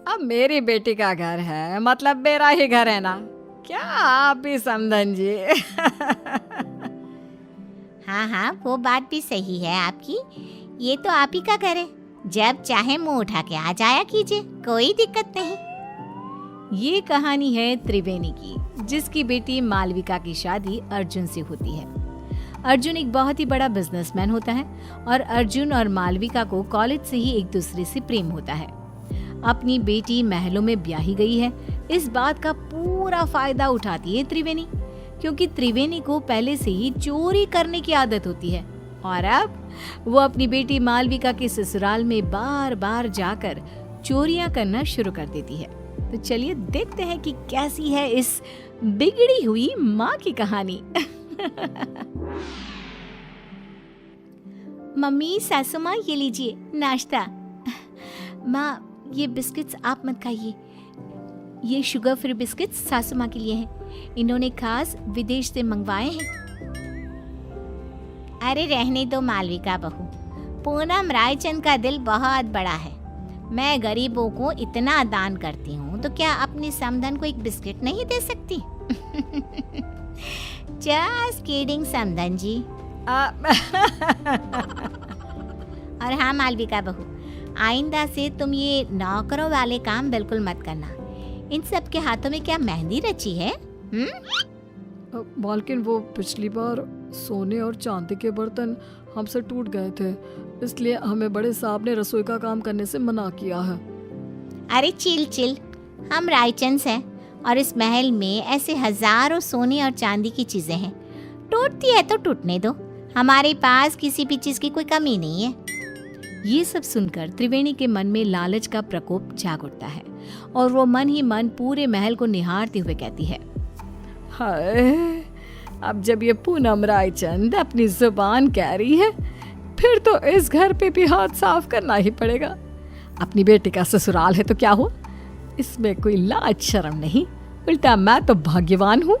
अब मेरी बेटी का घर है, मतलब मेरा ही घर है ना। क्या आप भी समधन जी? हाँ हाँ, वो बात भी सही है आपकी। ये तो आप ही का घर है, जब चाहे मुंह उठा के आ जाया कीजिए, कोई दिक्कत नहीं। ये कहानी है त्रिवेणी की, जिसकी बेटी मालविका की शादी अर्जुन से होती है। अर्जुन एक बहुत ही बड़ा बिजनेसमैन होता है और अर्जुन और मालविका को कॉलेज से ही एक दूसरे से प्रेम होता है। अपनी बेटी महलों में ब्याही गई है, इस बात का पूरा फायदा उठाती है त्रिवेणी, क्योंकि त्रिवेणी को पहले से ही चोरी करने की आदत होती है और अब वो अपनी बेटी मालविका के ससुराल में बार बार जाकर चोरियां करना शुरू कर देती है। तो चलिए देखते हैं कि कैसी है इस बिगड़ी हुई माँ की कहानी। मम्मी, सासू माँ, ये लीजिए नाश्ता। माँ, ये बिस्किट्स आप मत खाइए, ये शुगर फ्री बिस्किट्स सासू माँ के लिए हैं, इन्होंने खास विदेश से मंगवाए हैं। अरे रहने दो मालविका बहू, पूनम रायचंद का दिल बहुत बड़ा है। मैं गरीबों को इतना दान करती हूँ तो क्या अपनी समधन को एक बिस्किट नहीं दे सकती? जस्ट किडिंग समधन जी। और हाँ मालविका बहू, आइंदा से तुम ये नौकरों वाले काम बिल्कुल मत करना। इन सब के हाथों में क्या मेहंदी रची है? मालकिन, वो पिछली बार सोने और चांदी के बर्तन हमसे टूट गए थे, इसलिए हमें बड़े साहब ने रसोई का काम करने से मना किया है। अरे चिल चिल, हम रायचंद हैं और इस महल में ऐसे हजारों सोने और चांदी की चीजें हैं, टूटती है तो टूटने दो, हमारे पास किसी भी चीज की कोई कमी नहीं है। ये सब सुनकर त्रिवेणी के मन में लालच का प्रकोप जाग उठता है और वो मन ही मन पूरे महल को निहारते हुए कहती है, हाय, अब जब ये पूनम रायचंद अपनी जुबान कह रही है, फिर तो इस घर पे भी हाथ साफ करना ही पड़ेगा। अपनी बेटी का ससुराल है तो क्या हुआ, इसमें कोई लाज शर्म नहीं, उल्टा मैं तो भाग्यवान हूँ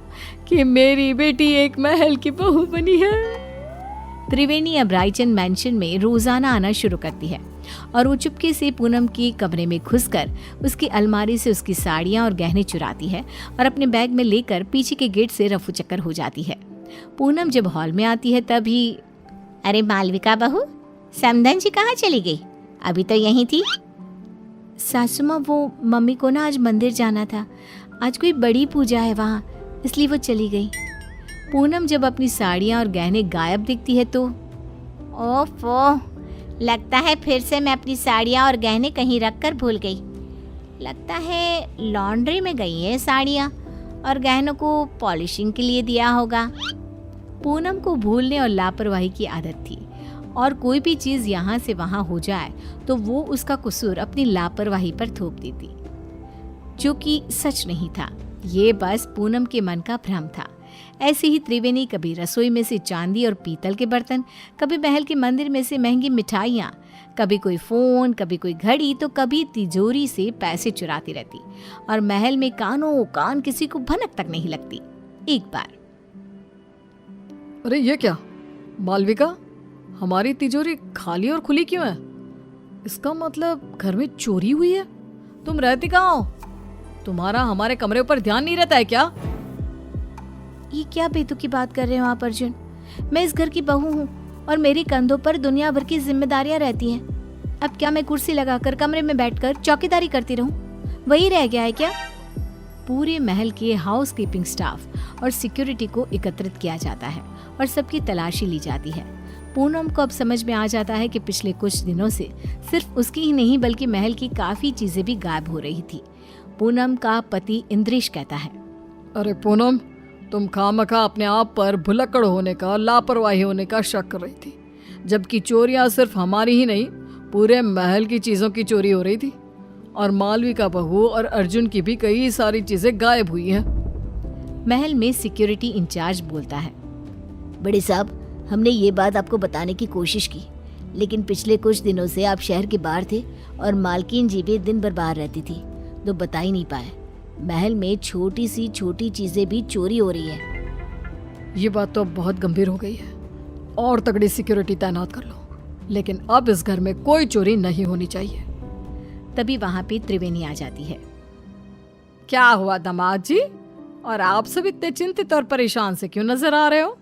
कि मेरी बेटी एक महल की बहू बनी है। त्रिवेणी अब रायचंद मैंशन में रोजाना आना शुरू करती है और वो चुपके से पूनम के कमरे में घुसकर उसकी अलमारी से उसकी साड़ियाँ और गहने चुराती है और अपने बैग में लेकर पीछे के गेट से रफू चक्कर हो जाती है। पूनम जब हॉल में आती है तभी, अरे मालविका बहू, समधन जी कहाँ चली गई? अभी तो यहीं थी। सासू माँ, वो मम्मी को ना आज मंदिर जाना था, आज कोई बड़ी पूजा है वहाँ, इसलिए वो चली गई। पूनम जब अपनी साड़ियाँ और गहने गायब देखती है तो, ओफो, लगता है फिर से मैं अपनी साड़ियाँ और गहने कहीं रख कर भूल गई। लगता है लॉन्ड्री में गई है साड़ियाँ और गहनों को पॉलिशिंग के लिए दिया होगा। पूनम को भूलने और लापरवाही की आदत थी और कोई भी चीज़ यहाँ से वहाँ हो जाए तो वो उसका कसूर अपनी लापरवाही पर थोप देती, जो कि सच नहीं था, ये बस पूनम के मन का भ्रम था। ऐसे ही त्रिवेणी कभी रसोई में से चांदी और पीतल के बर्तन, कभी महल के मंदिर में से महंगी मिठाइयाँ, कभी कोई फोन, कभी कोई घड़ी, तो कभी तिजोरी से पैसे चुराती रहती और महल में कानों कान किसी को भनक तक नहीं लगती। एक बार, अरे ये क्या मालविका, हमारी तिजोरी खाली और खुली क्यों है? इसका मतलब घर में चोरी हुई है। तुम रहती कहाँ हो? तुम्हारा हमारे कमरे ऊपर ध्यान नहीं रहता है क्या? ये क्या बेतुकी बात कर रहे हो आप अर्जुन? मैं इस घर की बहू हूँ और मेरे कंधों पर दुनिया भर की जिम्मेदारियां रहती हैं। अब क्या मैं कुर्सी लगाकर कमरे में बैठकर चौकीदारी करती रहूं? वही रह गया है क्या? पूरे महल के हाउसकीपिंग स्टाफ और सिक्योरिटी को एकत्रित किया जाता है और सबकी तलाशी ली जाती है। पूनम को अब समझ में आ जाता है कि पिछले कुछ दिनों से सिर्फ उसकी ही नहीं बल्कि महल की काफी चीजें भी गायब हो रही थी। पूनम का पति इंद्रेश कहता है, अरे पूनम, तुम खामखा अपने आप पर भुलक्कड़ होने का, लापरवाही होने का शक कर रही थी, जबकि चोरियां सिर्फ हमारी ही नहीं, पूरे महल की चीज़ों की चोरी हो रही थी और मालविका बहू और अर्जुन की भी कई सारी चीज़ें गायब हुई हैं। महल में सिक्योरिटी इंचार्ज बोलता है, बड़े साहब, हमने ये बात आपको बताने की कोशिश की, लेकिन पिछले कुछ दिनों से आप शहर के बाहर थे और मालकिन जी भी दिन भर बाहर रहती थी, तो बता ही नहीं पाए। महल में छोटी सी छोटी चीजें भी चोरी हो रही है। ये बात तो अब बहुत गंभीर हो गई है और तगड़ी सिक्योरिटी तैनात कर लो, लेकिन अब इस घर में कोई चोरी नहीं होनी चाहिए। तभी वहां पे त्रिवेणी आ जाती है। क्या हुआ दामाद जी? और आप सब इतने चिंतित और परेशान से क्यों नजर आ रहे हो?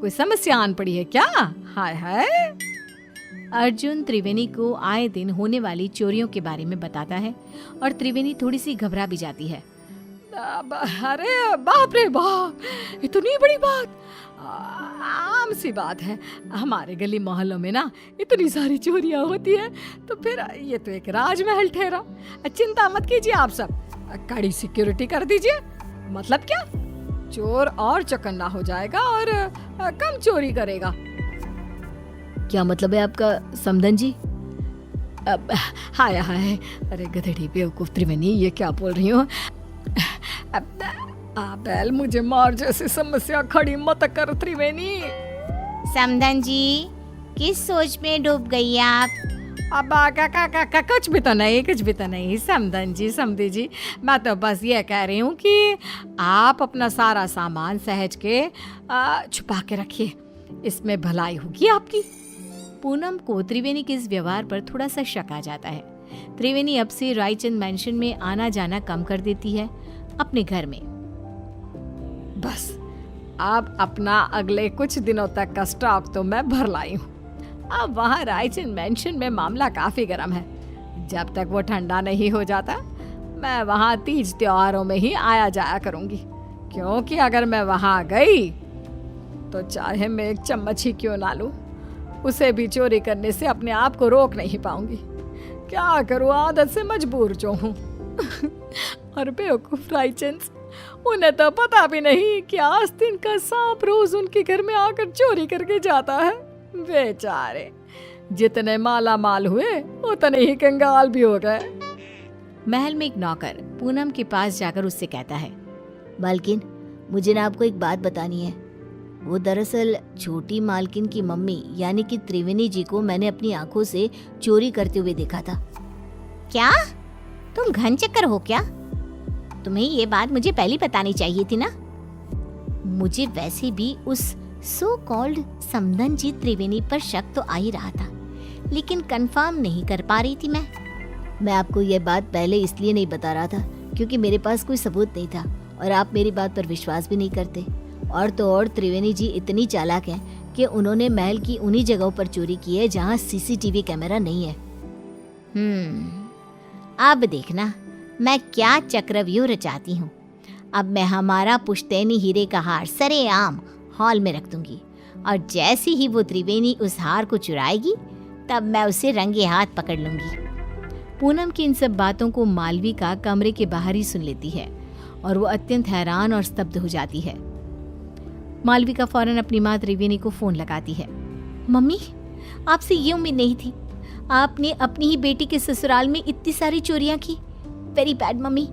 कोई समस्या आन पड़ी है क्या? हाय हाय। अर्जुन त्रिवेणी को आए दिन होने वाली चोरियों के बारे में बताता है और त्रिवेणी थोड़ी सी घबरा भी जाती है। अरे बाप रे बाप, इतनी बड़ी बात! आम सी बात है, हमारे गली मोहल्लों में ना इतनी सारी चोरियां होती है, तो फिर ये तो एक राजमहल ठहरा। चिंता मत कीजिए आप सब, कड़ी सिक्योरिटी कर दीजिए। मतलब क्या? चोर और चौकन्ना हो जाएगा और कम चोरी करेगा। क्या मतलब है आपका समधन जी? हाय हाय, अरे गधेड़ी बेवकूफ त्रिवेणी, ये क्या बोल रही हो? बैल मुझे मार जैसी समस्या खड़ी मत कर त्रिवेणी। समधन जी, किस सोच में डूब गई आप? अब कुछ भी तो नहीं समधन जी, समधी जी, मैं तो बस ये कह रही हूँ कि आप अपना सारा सामान सहज के छुपा के रखिए, इसमें भलाई होगी आपकी। पूनम को त्रिवेणी के इस व्यवहार पर थोड़ा सा शक आ जाता है। त्रिवेणी अब से रायचंद मैंशन में आना जाना कम कर देती है अपने घर में। बस अब अपना अगले कुछ दिनों तक का स्टॉक तो मैं भर लाई हूँ। अब वहाँ रायचंद मैंशन में मामला काफी गर्म है। जब तक वो ठंडा नहीं हो जाता, मैं वहाँ तीज त्योहारों में ही आया जाया करूँगी, क्योंकि अगर मैं वहाँ गई तो चाहे मैं एक चम्मच ही क्यों ना लूँ, उसे भी चोरी करने से अपने आप को रोक नहीं पाऊंगी। क्या करूँ, आदत से मजबूर जो हूँ। और बेवकूफ रायचंद, उन्हें तो पता भी नहीं कि आस्तीन का सांप रोज उनके घर में आकर चोरी करके जाता है। बेचारे जितने माला माल हुए उतने ही कंगाल भी हो गए। महल में एक नौकर पूनम के पास जाकर उससे कहता है, मालकिन, मुझे ना आपको एक बात बतानी है। वो दरअसल छोटी मालकिन की मम्मी यानी कि त्रिवेणी जी को मैंने अपनी आंखों से चोरी करते हुए देखा था। क्या तुम घन चक्कर हो क्या? तुम्हें ये बात मुझे पहले बतानी चाहिए थी ना। मुझे वैसे भी उस सो कॉल्ड समधन जी त्रिवेणी पर शक तो आ ही रहा था, लेकिन कंफर्म नहीं कर पा रही थी मैं आपको ये बात पहले इसलिए नहीं बता रहा था क्योंकि मेरे पास कोई सबूत नहीं था और आप मेरी बात पर विश्वास भी नहीं करते। और तो और त्रिवेणी जी इतनी चालाक हैं कि उन्होंने महल की उन्हीं जगहों पर चोरी की है जहाँ सीसीटीवी कैमरा नहीं है। अब देखना मैं क्या चक्रव्यूह रचाती हूँ। अब मैं हमारा पुश्तैनी हीरे का हार सरेआम हॉल में रख दूंगी और जैसे ही वो त्रिवेणी उस हार को चुराएगी तब मैं उसे रंगे हाथ पकड़ लूंगी। पूनम की इन सब बातों को मालविका कमरे के बाहर ही सुन लेती है और वो अत्यंत हैरान और स्तब्ध हो जाती है। मालविका फौरन अपनी माँ त्रिवेणी को फोन लगाती है। मम्मी, आपसे ये उम्मीद नहीं थी। आपने अपनी ही बेटी के ससुराल में इतनी सारी चोरियां की। Very bad mummy.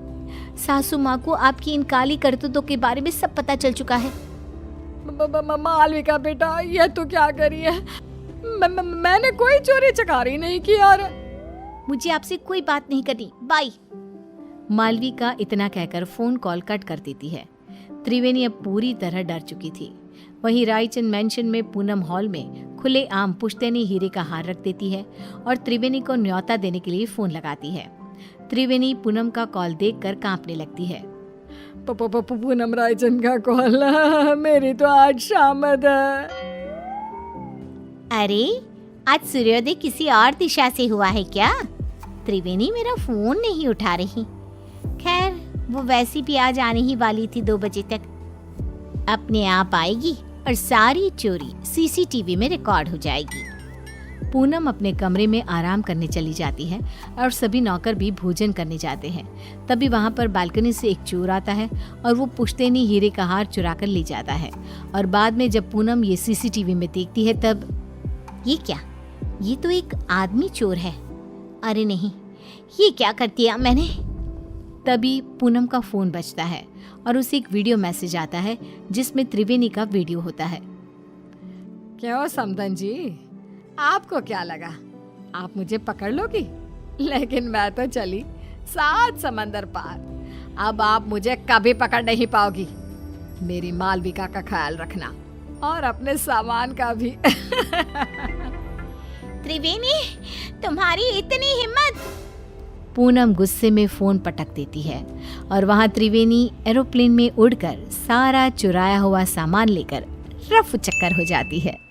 सासू माँ को आपकी इन काली करतूतों के बारे में सब पता चल चुका है। मालविका बेटा, ये तो क्या करी है? मैंने कोई चोरी चकारी नहीं की यार। मुझे आपसे कोई बात नहीं करनी, बाय। मालविका इतना कहकर फोन कॉल कट कर देती है। त्रिवेणी अब पूरी तरह डर चुकी थी। वहीं रायचंद मैंशन में पूनम हॉल में खुले आम पुश्तैनी हीरे का हार रख देती है और त्रिवेणी को न्योता देने के लिए फोन लगाती है। त्रिवेणी पूनम का कॉल देखकर कांपने लगती है। पूनम, रायचंद का कॉल, मेरी तो आज शामद है। अरे आज सूर्योदय किसी और दिशा से हुआ है क्या? त्रिवेणी मेरा फोन नहीं उठा रही। खैर, वो वैसी भी आज आने ही वाली थी 2 बजे तक। अपने आप आएगी और सारी चोरी सीसीटीवी में रिकॉर्ड हो जाएगी। पूनम अपने कमरे में आराम करने चली जाती है और सभी नौकर भी भोजन करने जाते हैं। तभी वहां पर बालकनी से एक चोर आता है और वो पुश्तैनी हीरे का हार चुरा कर ले जाता है। और बाद में जब पूनम ये सीसीटीवी में देखती है तब ये क्या? ये तो एक आदमी चोर है। अरे नहीं, ये क्या कर दिया मैंने? तभी पूनम का फोन बजता है और उसे एक वीडियो मैसेज आता है जिसमें त्रिवेणी का वीडियो होता है। क्यों समधन जी, आपको क्या लगा आप मुझे पकड़ लोगी? लेकिन मैं तो चली 7 समंदर पार। अब आप मुझे कभी पकड़ नहीं पाओगी। मेरी मालविका का ख्याल रखना और अपने सामान का भी। त्रिवेणी, तुम्हारी इतनी हिम्मत! पूनम गुस्से में फ़ोन पटक देती है और वहाँ त्रिवेणी एरोप्लेन में उड़कर सारा चुराया हुआ सामान लेकर रफू चक्कर हो जाती है।